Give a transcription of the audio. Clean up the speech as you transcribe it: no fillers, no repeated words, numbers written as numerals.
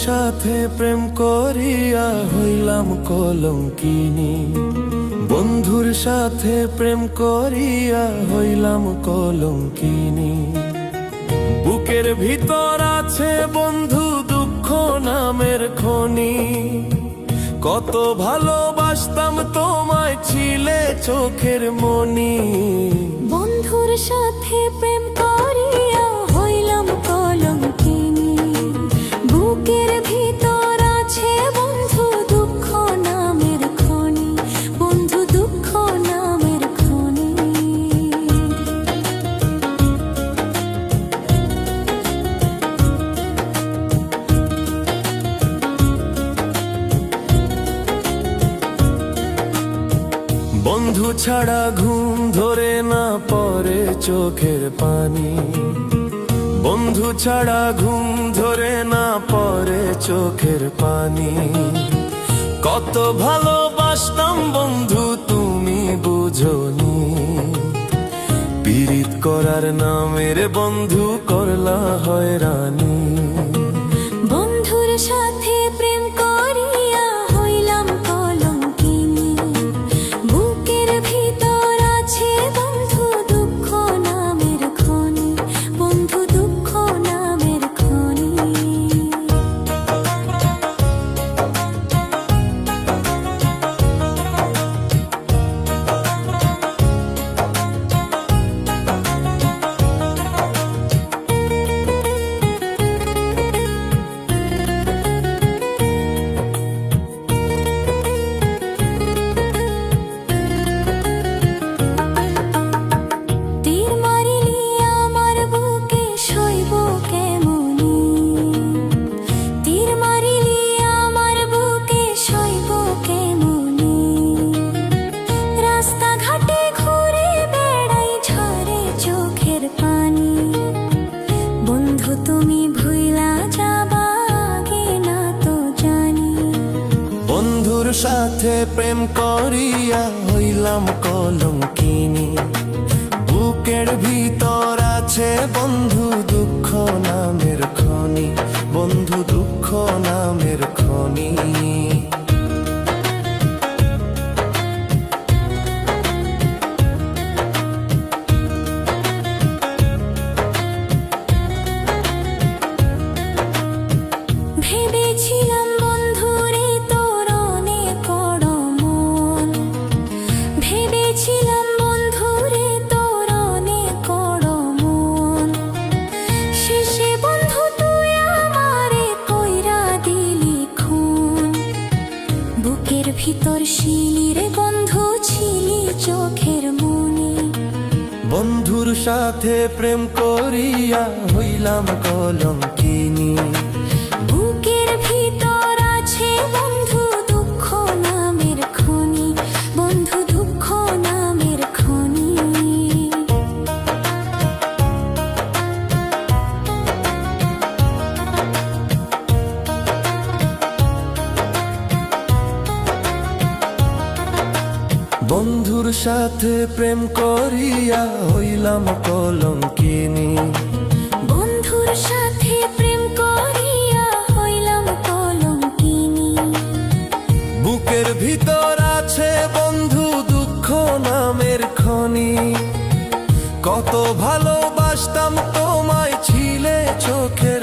সাথে প্রেম করিয়া হইলাম কলঙ্কিনী। বন্ধুর সাথে প্রেম করিয়া হইলাম কলঙ্কিনী। বুকের ভিতর আছে বন্ধু দুঃখ নামের খনি। কত ভালোবাসতাম তোমায়, ছিলে চোখের মনি। বন্ধুর সাথে প্রেম করিয়া হইলাম কলঙ্কিনী। বুকের ভিতর আছে বন্ধু দুঃখ নামের খনি। বন্ধু দুঃখ নামের খনি। বন্ধু ছাড়া ঘুম ধরে না পড়ে চোখের পানি। বন্ধু ছাড়া ঘুম ধরে না পড়ে চোখের পানি। কত ভালোবাসতাম বন্ধু তুমি বুঝোনি। পীড়িত করার নামের বন্ধু করলা হয়রানি। বন্ধুর সাথে প্রেম করিয়া হইলাম কলঙ্কিনী। বুকের ভিতর আছে বন্ধু দুঃখ নামের খনি। বন্ধু দুঃখ নামের খনি। তীর মারিলি আমার বুকে সইব কেমনি। তীর মারিলি আমার বুকে সইব কেমনি। রাস্তাঘাটে ঘুরে বেড়াই ঝরে চোখের পানি। বন্ধু তুমি ভুইলা যাবা আগে না তো জানি। বন্ধুর সাথে প্রেম করিয়া হইলাম কলঙ্কিনী। বুকের ভিতর আছে বন্ধু দুঃখ নামের খনি। বন্ধু দুঃখ নামের খনি। ভেবেছিলাম বন্ধুরে তোর অনেক বড় মন। ভেবেছিলাম বন্ধুরে তোর অনেক বড় মন। শেষে বন্ধু তুই আমারে কইরা দিলি খুন। বুকের ভিতর শিলিরে বন্ধু ছিলি চোখের মনি। বন্ধুর সাথে প্রেম করিয়া হইলাম কলঙ্কিনী। বুকের ভিতর আছে বন্ধু দুঃখ নামের খনি। বন্ধু দুঃখ নামের খনি। বন্ধুর সাথে প্রেম করিয়া হইলাম কলঙ্কিনী। বন্ধুর সাথে প্রেম করিয়া হইলাম কলঙ্কিনী। বুকের ভিতর আছে বন্ধু দুঃখ নামের খনি। কত ভালোবাসতাম তোমায়, ছিলে চোখের